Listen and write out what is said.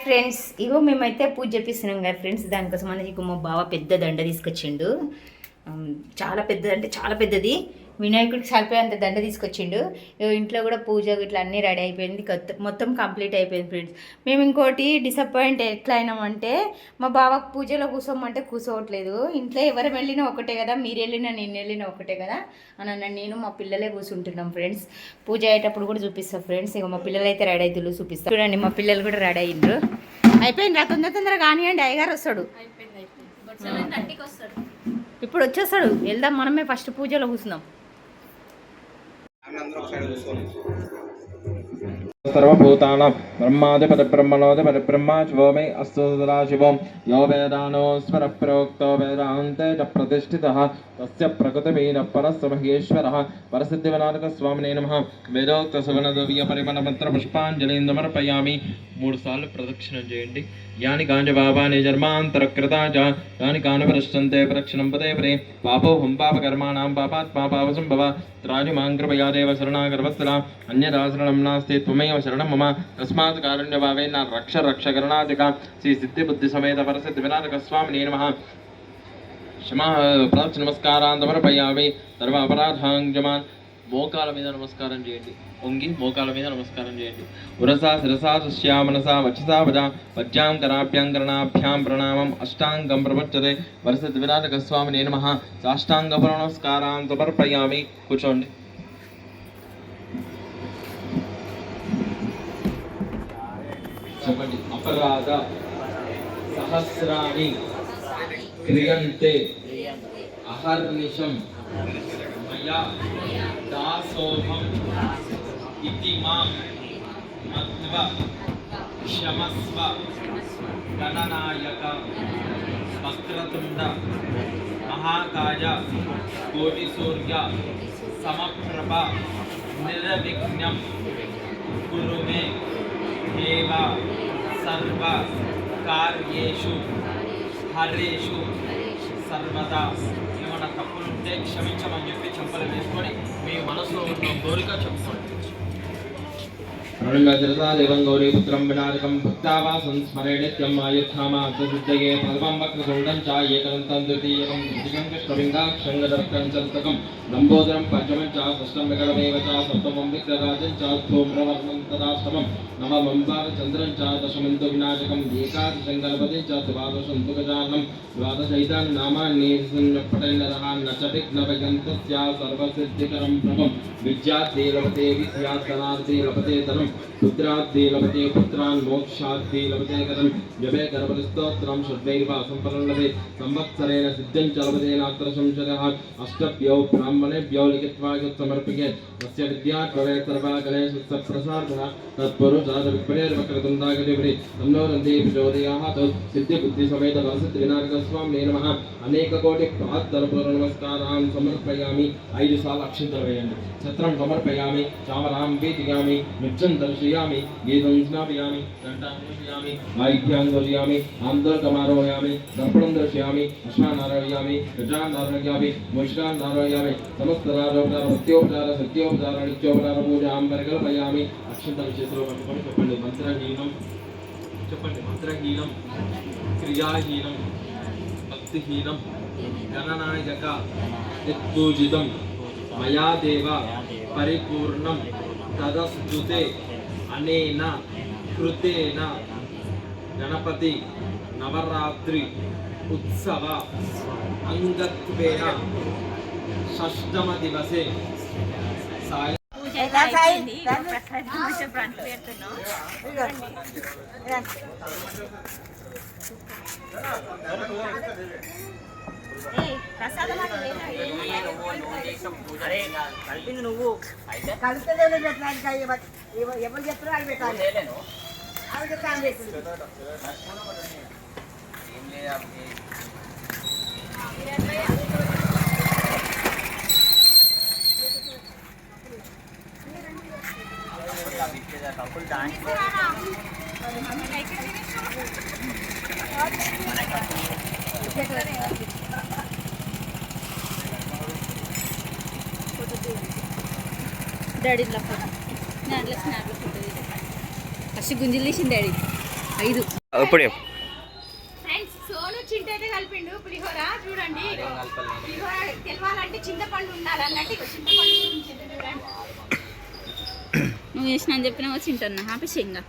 Friends, ఇగో మేమైతే పూజ చేపిస్తున్నాం కదా friends. దానికోసం అనేది ఇక మా బావ పెద్ద దండ తీసుకొచ్చిండు. చాలా పెద్దది, అంటే చాలా పెద్దది. వినాయకుడికి సరిపోయేంత దండ తీసుకొచ్చిండు. ఇంట్లో కూడా పూజ ఇట్లా అన్నీ రెడీ అయిపోయింది, మొత్తం కంప్లీట్ అయిపోయింది ఫ్రెండ్స్. మేము ఇంకోటి డిసప్పాయింట్ ఎట్లా అయినామంటే, మా బావకు పూజలో కూర్చోమంటే కూర్చోవట్లేదు. ఇంట్లో ఎవరు వెళ్ళినా ఒకటే కదా, మీరు వెళ్ళినా నేను వెళ్ళినా ఒకటే కదా అని అన్నాను. నేను మా పిల్లలే కూర్చుంటున్నాం ఫ్రెండ్స్. పూజ అయ్యేటప్పుడు కూడా చూపిస్తాం ఫ్రెండ్స్. ఇక మా పిల్లలు అయితే రెడీ అవుతులు చూపిస్తాం చూడండి. మా పిల్లలు కూడా రెడీ అయ్యిండ్రు. అయిపోయింది రా, తొందరగా కానివ్వండి, అయ్యగారు వస్తాడు. ఇప్పుడు వచ్చేస్తాడు, వెళ్దాం. మనమే ఫస్ట్ పూజలో కూర్చున్నాం. सर्वभूतानां ब्रह्मादिपरिब्रह्मणोदिपरिब्रह्मा शिवो मे अस्तु सदा शिवो यो वेदानो स्वरप्रोक्तो वेदान्ते च प्रतिष्ठितः तस्य प्रकृतिमीनः परस्य महेश्वरः परसिद्धिविनायकस्वामिने नमः। वेदोक्तसुवनद्रव्यपरिमलमन्त्रपुष्पाञ्जलिं समर्पयामि। 3 सार्లు ప్రదక్షిణం చేయండి. यानि कानि पापानि जन्मान्तरकृता च तानि कानि प्रश्यन्ते प्रक्षणं पदे परे पापोऽहं पापकर्माणां पापात्मा पापसम्भव त्राहि मां कृपया देव शरणागतवत्सला अन्यथा शरणं नास्ति त्वमेव शरणं मम तस्मात् कारुण्यभावेन रक्ष रक्षकरणादिका श्री सिद्धिबुद्धिसमेत परसिद्धिविनायकस्वामिने नमः। क्षमा प्रार्थनमस्कारान् समर्पयामि। सर्व अपराधान् क्षमान्। మోకాల మీద నమస్కారం చేయండి. వంగి మోకాల మీద నమస్కారం చేయండి. ఉరసా శిరసా సుష్యా మనసా వక్షసా వజా వజ్జాం కరాభ్యాం కరణాభ్యాం ప్రణామం అష్టాంగం ప్రవర్తతే వరసిద్ధి వినాయక స్వామినే నమః। సాష్టాంగ నమస్కారాన్ సమర్పయామి. కూర్చోండి. చెప్పండి. అపరాధ సహస్రాణి క్రియంతే అహర్నిశం మయా దాసోహం ఇతి మాం మధ్వ క్షమస్వ గణనాయక వక్రతుండ మహాకాయ కోటిసూర్య సమప్రభ నిర్విఘ్నం కురు మే దేవ సర్వ కార్యేషు హరేషు సర్వదా. ఏమన్నా తప్పులుంటే క్షమించమని చెప్పి చెంపలు వేసుకొని మీ మనసులో ఉన్న కోరిక చెప్పుకోండి. దేవం గౌరీపుత్రం వినాయకం భక్తావాసం స్మరే నిత్యం ఆయుర్ధామార్థసిద్ధయే ప్రథమం వక్రతుండం చ ఏకదంతం ద్వితీయకం తృతీయం కృష్ణలింగాక్షం గదర్కం చతుర్థకం లంబోదరం పంచమం చ షష్టం వికటమేవ చ సప్తమం విగ్రహరాజం చ ధూమ్రవర్ణం తదాష్టమం నవమం బాలచంద్రం చ దశమం తు వినాయకం ఏకాదశం గణపతిం చ ద్వాదశం తు గజాననం ద్వాదశైతాని నామాన్ని పఠన్నరః న చ విఘ్నభయంతస్య సర్వసిద్ధికరం ప్రభం విద్యార్థి లభతే విద్యాధనార్థి లభతే ధనం పుత్రార్థి లభతే పుత్రాన్ మోక్షార్థి లభతే గతం జపే గణపతిస్తోత్రం షడ్వైర్వా సంపన్నలభే సంవత్సరేణ సిద్ధం చ లభతే నాత్ర సంశయః అష్టభ్యో బ్రాహ్మణేభ్యో లిఖిత్వా సమర్పయే తస్య విద్యాద్వరే సర్వా గణేశస్య ప్రసాదః తత్పురుషాద విఘ్నేర్వక్రతుండాగతిపరి తన్నో నంది ప్రచోదయాత్ సిద్ధి బుద్ధి సమేత వరసిద్ధి వినాయక స్వామినే నమః। అనేక కోటి ప్రార్థన పూర్వ నమస్కారాన్ సమర్పయామి। 5 సార్లు అక్షంతలు వేయండి. ఛత్రం సమర్పయామి। చామరాం వీతియామి। నృత్యం దర్శయామి। గీతం స్నాపయామి। ఘంటాం దర్శయామి। వాయిద్యాం దర్శయామి। ఆందోళకమారోహయామి। దర్పణం దర్శయామి। అశ్వాన్ ఆరోహయామి। గజాన్ ఆరోహయామి। ముష్కాన్ ఆరోహయామి। సమస్తరారోపచార సత్యోపచార సత్యోపచార నిత్యోపచార పూజాం పరికల్పయామి। అక్షంతలు చేతిలో పట్టుకొని చెప్పండి. మంత్రహీనం చెప్పండి. మంత్రహీనం క్రియాహీనం భక్తిహీనం గణనాయక యత్పూజితం మయా దేవ పరిపూర్ణం తదస్తుతే అనేన కృతేన గణపతి నవరాత్రి ఉత్సవ అంగత్వేన షష్టమ దివసే సాయ కలిపింది నువ్వు కలిస్తే ఎవరు చెప్తారో అది పెట్టాలి. అవి చెప్తాను డాడీ ఫస్ట్ గుంజలు తీసింది డాడీ. 5. ఇప్పుడు ఫ్రెండ్స్ సోను చింత అయితే కలిపిండు పులిహోర చూడండి. పులిహోర తెలవాలంటే చింతపండు ఉండాలి అన్నట్టు చింతపండు చూడండి. నువ్వు చేసిన అని చెప్పినా చింటన్నా ఆపేసి ఇంకా